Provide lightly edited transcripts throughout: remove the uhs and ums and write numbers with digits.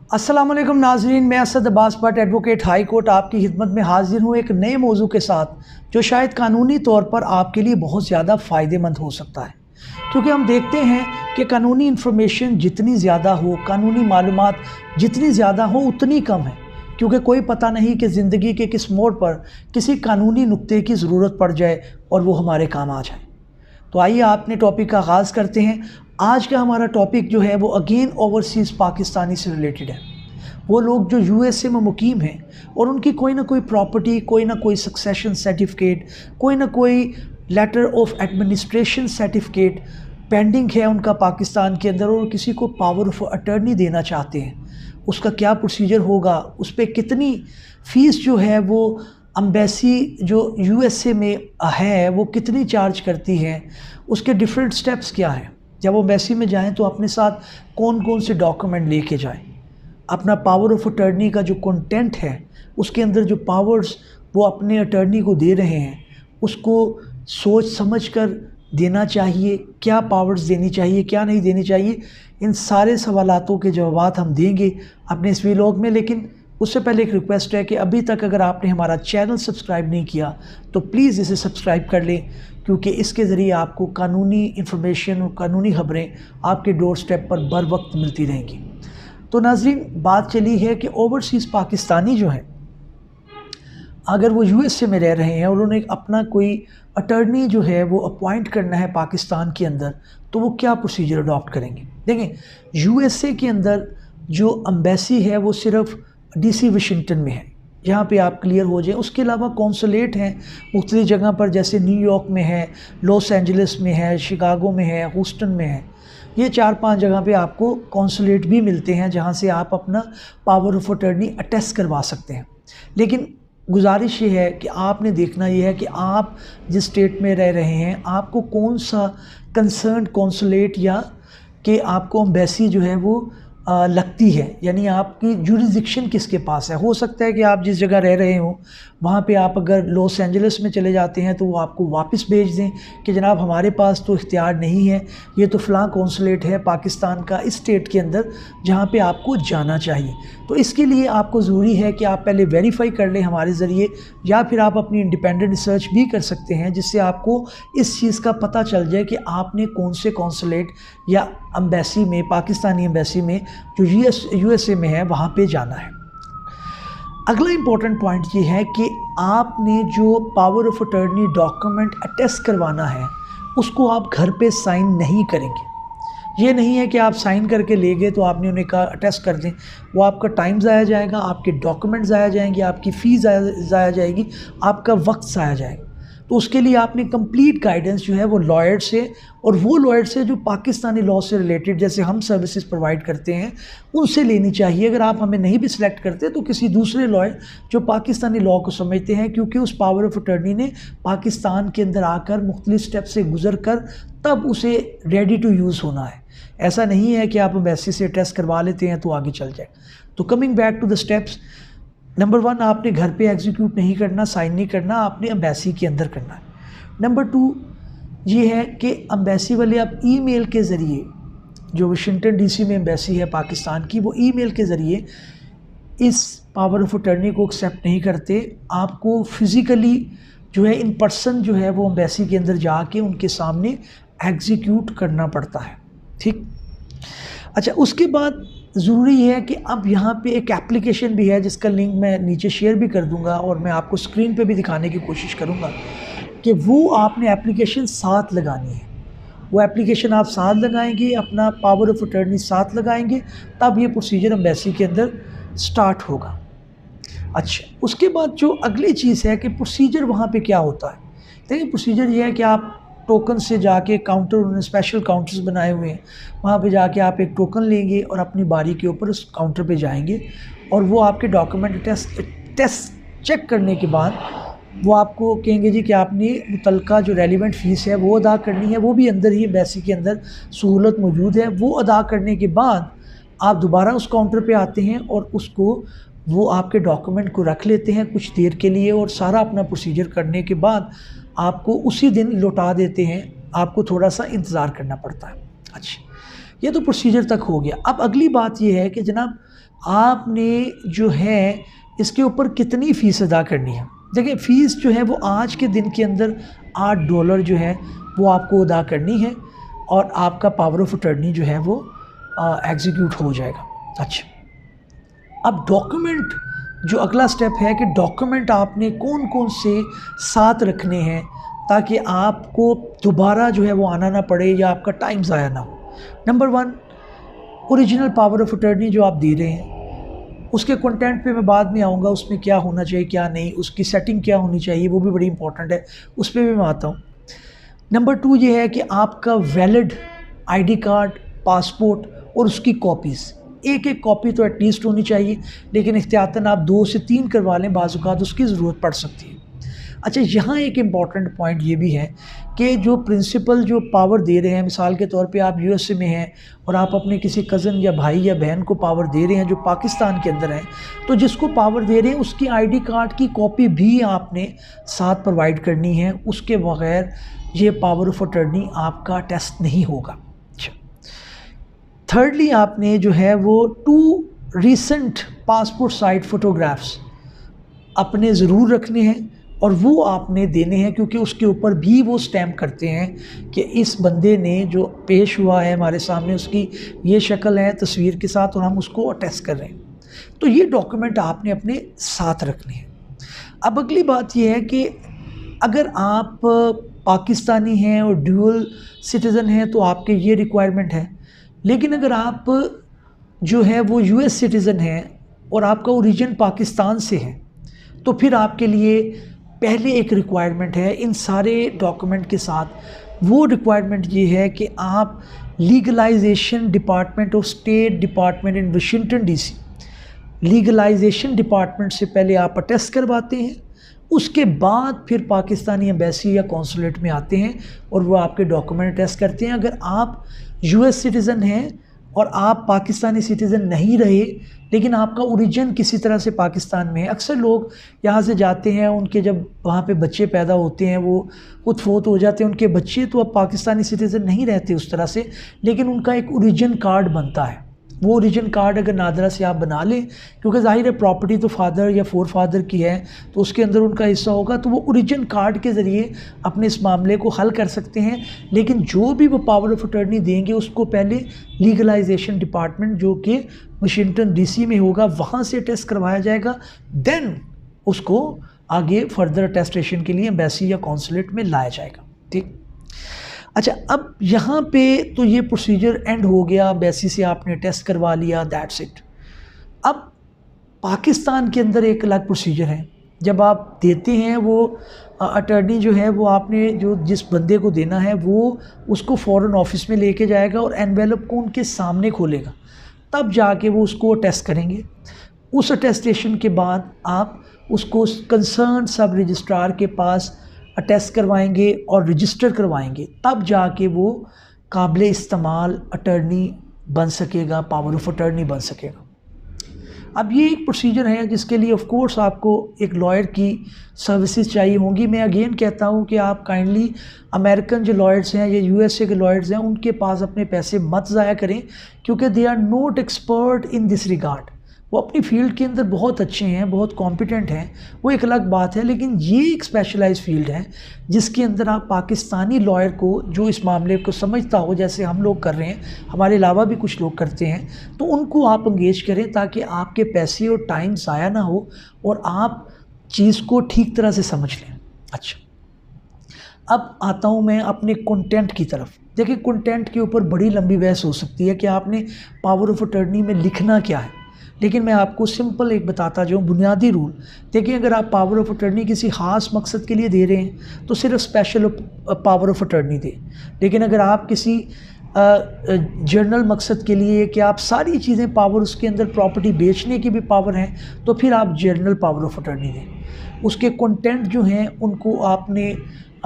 अस्सलाम वालेकुम नाज़रीन, मैं Asad Abbas Bhatt advocate high court आपकी खिदमत में हाजिर हूँ एक नए मौजू के साथ जो शायद कानूनी तौर पर आपके लिए बहुत ज़्यादा फ़ायदेमंद हो सकता है। क्योंकि हम देखते हैं कि कानूनी इन्फॉर्मेशन जितनी ज़्यादा हो, कानूनी मालूमात जितनी ज़्यादा हो उतनी कम है, क्योंकि कोई पता नहीं कि ज़िंदगी के किस मोड़ पर किसी कानूनी नुक्ते की ज़रूरत पड़ जाए और वो हमारे काम आ जाए। तो आइए आपने टॉपिक का आगाज़ करते हैं। आज का हमारा टॉपिक जो है वो अगेन ओवरसीज़ पाकिस्तानी से रिलेटेड है। वो लोग जो यूएसए में मुकीम हैं और उनकी कोई ना कोई प्रॉपर्टी, कोई ना कोई सक्सेशन सर्टिफिकेट, कोई ना कोई letter of administration certificate pending है उनका पाकिस्तान के अंदर, और किसी को पावर ऑफ अटर्नी देना चाहते हैं। उसका क्या प्रोसीजर होगा, उस पर कितनी फ़ीस जो है वो एम्बेसी जो यूएसए में है वो कितनी चार्ज करती है, उसके डिफरेंट स्टेप्स क्या हैं। जब वो एम्बेसी में जाएं तो अपने साथ कौन कौन से डॉक्यूमेंट लेके जाएं, अपना पावर ऑफ अटर्नी का जो कंटेंट है उसके अंदर जो पावर्स वो अपने अटर्नी को दे रहे हैं उसको सोच समझ कर देना चाहिए, क्या पावर्स देनी चाहिए, क्या नहीं देनी चाहिए। इन सारे सवालातों के जवाब हम देंगे अपने इस व्लॉग में। लेकिन उससे पहले एक रिक्वेस्ट है कि अभी तक अगर आपने हमारा चैनल सब्सक्राइब नहीं किया तो प्लीज़ इसे सब्सक्राइब कर लें, क्योंकि इसके ज़रिए आपको कानूनी इन्फॉर्मेशन और कानूनी खबरें आपके डोर स्टेप पर बर वक्त मिलती रहेंगी। तो नाज़रीन, बात चली है कि ओवरसीज़ पाकिस्तानी जो हैं अगर वो यूएसए में रह रहे हैं और उन्होंने अपना कोई अटर्नी जो है वो अपॉइंट करना है पाकिस्तान के अंदर, तो वो क्या प्रोसीजर अडॉप्ट करेंगे। देखें, यूएसए के अंदर जो एम्बेसी है वो सिर्फ डीसी वाशिंगटन में है, यहाँ पे आप क्लियर हो जाए। उसके अलावा कौंसलेट हैं मुख्तलिफ़ जगह पर, जैसे न्यूयॉर्क में है, लॉस एंजलिस में है, शिकागो में है, ह्यूस्टन में है। ये 4-5 जगह पे आपको कौंसलेट भी मिलते हैं जहाँ से आप अपना पावर ऑफ अटर्नी अटेस्ट करवा सकते हैं। लेकिन गुजारिश ये है कि आपने देखना ये है कि आप जिस स्टेट में रह रहे हैं आपको कौन सा कंसर्न कौंसलेट या कि आपको एम्बेसी जो है वो लगती है, यानी आपकी जुरिसडिक्शन किसके पास है। हो सकता है कि आप जिस जगह रह रहे हो वहाँ पे आप अगर लॉस एंजलिस में चले जाते हैं तो वो आपको वापस भेज दें कि जनाब हमारे पास तो इख्तियार नहीं है, ये तो फ़लाँ कौंसलेट है पाकिस्तान का इस स्टेट के अंदर जहाँ पे आपको जाना चाहिए। तो इसके लिए आपको ज़रूरी है कि आप पहले वेरीफाई कर लें हमारे ज़रिए, या फिर आप अपनी इंडिपेंडेंट रिसर्च भी कर सकते हैं जिससे आपको इस चीज़ का पता चल जाए कि आपने कौन से कौंसलेट या एम्बेसी में, पाकिस्तानी एम्बेसी में जो यूएसए में है वहाँ पे जाना है। अगला इम्पॉर्टेंट पॉइंट ये है कि आपने जो power of attorney document attest करवाना है उसको आप घर पे साइन नहीं करेंगे। ये नहीं है कि आप साइन करके ले गए तो आपने उन्हें कहा अटेस्ट कर दें, वो आपका टाइम ज़ाया जाएगा, आपके डॉक्यूमेंट ज़ाया जाएंगे, आपकी फ़ीस ज़ाया जाएगी, आपका वक्त ज़ाया जाएगा। तो उसके लिए आपने कंप्लीट गाइडेंस जो है वो लॉयर से, और वो लॉयर से जो पाकिस्तानी लॉ से रिलेटेड जैसे हम सर्विसेज प्रोवाइड करते हैं उनसे लेनी चाहिए। अगर आप हमें नहीं भी सिलेक्ट करते तो किसी दूसरे लॉयर जो पाकिस्तानी लॉ को समझते हैं, क्योंकि उस पावर ऑफ अटर्नी ने पाकिस्तान के अंदर आकर मुख्तलिफ स्टेप से गुजर कर तब उसे रेडी टू यूज़ होना है। ऐसा नहीं है कि आप एम्बेसी से टेस्ट करवा लेते हैं तो आगे चल जाए। तो coming back to the steps, number 1, आपने घर पे एग्जीक्यूट नहीं करना, साइन नहीं करना, आपने एम्बेसी के अंदर करना है। नंबर 2 ये है कि एम्बेसी वाले आप ईमेल के ज़रिए, जो वाशिंगटन डीसी में एम्बेसी है पाकिस्तान की, वो ईमेल के ज़रिए इस पावर ऑफ अटर्नी को एक्सेप्ट नहीं करते। आपको फिज़िकली जो है इन पर्सन जो है वो एम्बेसी के अंदर जाके उनके सामने एग्जीक्यूट करना पड़ता है। ठीक, अच्छा, उसके बाद ज़रूरी है कि अब यहाँ पे एक एप्लीकेशन भी है जिसका लिंक मैं नीचे शेयर भी कर दूँगा और मैं आपको स्क्रीन पे भी दिखाने की कोशिश करूँगा कि वो आपने एप्लीकेशन साथ लगानी है। वो एप्लीकेशन आप साथ लगाएंगे, अपना पावर ऑफ अटर्नी साथ लगाएंगे, तब ये प्रोसीजर एम्बेसी के अंदर स्टार्ट होगा। अच्छा, उसके बाद जो अगली चीज़ है कि प्रोसीजर वहाँ पे क्या होता है। देखिए, प्रोसीजर ये है कि आप टोकन से जाके काउंटर, उन्होंने स्पेशल काउंटर्स बनाए हुए हैं, वहाँ पे जाके आप एक टोकन लेंगे और अपनी बारी के ऊपर उस काउंटर पे जाएंगे और वो आपके डॉक्यूमेंट टेस्ट चेक करने के बाद वो आपको कहेंगे जी कि आपने मुतलका जो रेलिवेंट फ़ीस है वो अदा करनी है। वो भी अंदर ही एम्बेसी के अंदर सहूलत मौजूद है। वो अदा करने के बाद आप दोबारा उस काउंटर पे आते हैं और उसको वो आपके डॉक्यूमेंट को रख लेते हैं कुछ देर के लिए, और सारा अपना प्रोसीजर करने के बाद आपको उसी दिन लौटा देते हैं। आपको थोड़ा सा इंतज़ार करना पड़ता है। अच्छा, ये तो प्रोसीजर तक हो गया। अब अगली बात ये है कि जनाब आपने जो है इसके ऊपर कितनी फ़ीस अदा करनी है। देखिए फ़ीस जो है वो आज के दिन के अंदर $8 जो है वो आपको अदा करनी है और आपका पावर ऑफ अटर्नी जो है वो एग्जीक्यूट हो जाएगा। अच्छा, अब डॉक्यूमेंट जो अगला स्टेप है कि डॉक्यूमेंट आपने कौन कौन से साथ रखने हैं ताकि आपको दोबारा जो है वो आना ना पड़े या आपका टाइम ज़ाया ना हो। Number 1, original power of attorney जो आप दे रहे हैं उसके कंटेंट पे मैं बाद में आऊँगा, उसमें क्या होना चाहिए क्या नहीं, उसकी सेटिंग क्या होनी चाहिए, वो भी बड़ी इंपॉर्टेंट है, उस पर भी मैं आता हूँ। नंबर 2 ये है कि आपका वैलिड आईडी कार्ड, पासपोर्ट और उसकी कॉपीज़, एक एक कॉपी तो एटलीस्ट होनी चाहिए, लेकिन एहतियातन आप 2 से 3 करवा लें, बाज़ औक़ात उसकी ज़रूरत पड़ सकती है। अच्छा, यहाँ एक इम्पॉर्टेंट पॉइंट ये भी है कि जो प्रिंसिपल जो पावर दे रहे हैं, मिसाल के तौर पे आप यूएसए में हैं और आप अपने किसी कज़न या भाई या बहन को पावर दे रहे हैं जो पाकिस्तान के अंदर हैं, तो जिसको पावर दे रहे हैं उसकी आईडी कार्ड की कॉपी भी आपने साथ प्रोवाइड करनी है, उसके बगैर ये पावर ऑफ अटर्नी आपका टेस्ट नहीं होगा। अच्छा, थर्डली आपने जो है वो 2 रीसेंट पासपोर्ट साइज फ़ोटोग्राफ्स अपने ज़रूर रखने हैं और वो आपने देने हैं, क्योंकि उसके ऊपर भी वो स्टैम्प करते हैं कि इस बंदे ने जो पेश हुआ है हमारे सामने उसकी ये शक्ल है तस्वीर के साथ और हम उसको अटेस्ट कर रहे हैं। तो ये डॉक्यूमेंट आपने अपने साथ रखने हैं। अब अगली बात ये है कि अगर आप पाकिस्तानी हैं और ड्यूअल सिटीज़न हैं तो आपके ये रिक्वायरमेंट है, लेकिन अगर आप जो है वो यूएस सिटीज़न हैं और आपका ओरिजिन पाकिस्तान से है तो फिर आपके लिए पहले एक रिक्वायरमेंट है इन सारे डॉक्यूमेंट के साथ। वो रिक्वायरमेंट ये है कि आप legalisation department of state department in Washington DC, legalisation department से पहले आप अटेस्ट करवाते हैं, उसके बाद फिर पाकिस्तानी एम्बेसी या कौंसुलेट में आते हैं और वो आपके डॉक्यूमेंट अटेस्ट करते हैं। अगर आप यूएस सिटीज़न हैं और आप पाकिस्तानी सिटीज़न नहीं रहे लेकिन आपका ओरिजिन किसी तरह से पाकिस्तान में है, अक्सर लोग यहाँ से जाते हैं, उनके जब वहाँ पे बच्चे पैदा होते हैं वो खुद फोत हो जाते हैं, उनके बच्चे तो अब पाकिस्तानी सिटीज़न नहीं रहते उस तरह से, लेकिन उनका एक ओरिजिन कार्ड बनता है। वो ओरिजिन कार्ड अगर नादरा से आप बना लें, क्योंकि ज़ाहिर है प्रॉपर्टी तो फादर या फोर फादर की है तो उसके अंदर उनका हिस्सा होगा, तो वो ओरिजिन कार्ड के ज़रिए अपने इस मामले को हल कर सकते हैं। लेकिन जो भी वो पावर ऑफ अटर्नी देंगे उसको पहले लीगलाइजेशन डिपार्टमेंट जो कि वाशिंगटन डीसी में होगा वहाँ से टेस्ट करवाया जाएगा, देन उसको आगे फर्दर अटेस्टेशन के लिए एम्बेसी या कौंसुलेट में लाया जाएगा। ठीक, अच्छा, अब यहाँ पे तो ये प्रोसीजर एंड हो गया, एम्बेसी से आपने टेस्ट करवा लिया, दैट्स इट। अब पाकिस्तान के अंदर एक अलग प्रोसीजर है, जब आप देते हैं वो अटर्नी जो है वो आपने जो जिस बंदे को देना है वो उसको फ़ौरन ऑफिस में लेके जाएगा और एनवेलप को उनके सामने खोलेगा, तब जाके वो उसको टेस्ट करेंगे। उस अटेस्टेशन के बाद आप उसको कंसर्न सब रजिस्ट्रार के पास अटेस्ट करवाएंगे और रजिस्टर करवाएंगे, तब जाके वो काबिल इस्तेमाल अटर्नी बन सकेगा, पावर ऑफ अटर्नी बन सकेगा। अब ये एक प्रोसीजर है जिसके लिए ऑफ कोर्स आपको एक लॉयर की सर्विसेज चाहिए होंगी। मैं अगेन कहता हूँ कि आप काइंडली अमेरिकन जो लॉयर्स हैं या यूएसए के लॉयर्स हैं उनके पास अपने पैसे मत ज़ाया करें, क्योंकि they are not expert in this regard. वो अपनी फील्ड के अंदर बहुत अच्छे हैं, बहुत कॉम्पिटेंट हैं, वो एक अलग बात है, लेकिन ये एक स्पेशलाइज्ड फील्ड है जिसके अंदर आप पाकिस्तानी लॉयर को जो इस मामले को समझता हो, जैसे हम लोग कर रहे हैं, हमारे अलावा भी कुछ लोग करते हैं, तो उनको आप इंगेज करें ताकि आपके पैसे और टाइम ज़ाया ना हो और आप चीज़ को ठीक तरह से समझ लें। अच्छा, अब आता हूँ मैं अपने कंटेंट की तरफ। देखिए, कंटेंट के ऊपर बड़ी लंबी बहस हो सकती है कि आपने पावर ऑफ अटर्नी में लिखना क्या है, लेकिन मैं आपको सिंपल एक बताता जाऊँ बुनियादी रूल। देखिए, अगर आप पावर ऑफ अटर्नी किसी ख़ास मकसद के लिए दे रहे हैं तो सिर्फ स्पेशल पावर ऑफ अटर्नी दें, लेकिन अगर आप किसी जर्नल मकसद के लिए कि आप सारी चीज़ें पावर, उसके अंदर प्रॉपर्टी बेचने की भी पावर हैं, तो फिर आप जर्नल पावर ऑफ अटर्नी दें। उसके कंटेंट जो हैं उनको आपने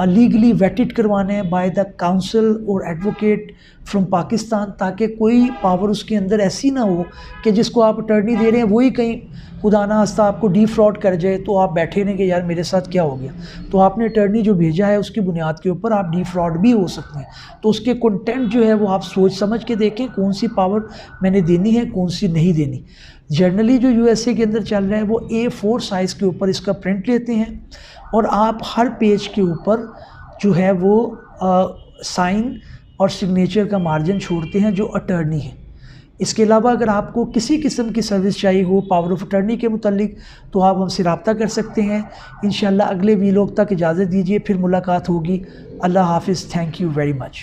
लीगली वेटेड करवाना है बाय द काउंसिल और एडवोकेट फ्रॉम पाकिस्तान, ताकि कोई पावर उसके अंदर ऐसी ना हो कि जिसको आप अटर्नी दे रहे हैं वही कहीं खुदा ना खास्ता आपको डिफ्रॉड कर जाए तो आप बैठे नहीं कि यार मेरे साथ क्या हो गया। तो आपने अटर्नी जो भेजा है उसकी बुनियाद के ऊपर आप डिफ्रॉड भी हो सकते हैं। तो उसके कंटेंट जो है वो आप सोच समझ के देखें कौन सी पावर मैंने देनी है कौन सी नहीं देनी। जनरली जो यूएसए के अंदर चल रहा है वो A4 साइज़ के ऊपर इसका प्रिंट लेते हैं और आप हर पेज के ऊपर जो है वो साइन और सिग्नेचर का मार्जिन छोड़ते हैं जो अटर्नी है। इसके अलावा अगर आपको किसी किस्म की सर्विस चाहिए हो पावर ऑफ अटर्नी के मुतालिक तो आप हमसे रब्ता कर सकते हैं। इंशाल्लाह अगले वीलॉग तक इजाज़त दीजिए, फिर मुलाकात होगी। अल्लाह हाफिज़। Thank you very much.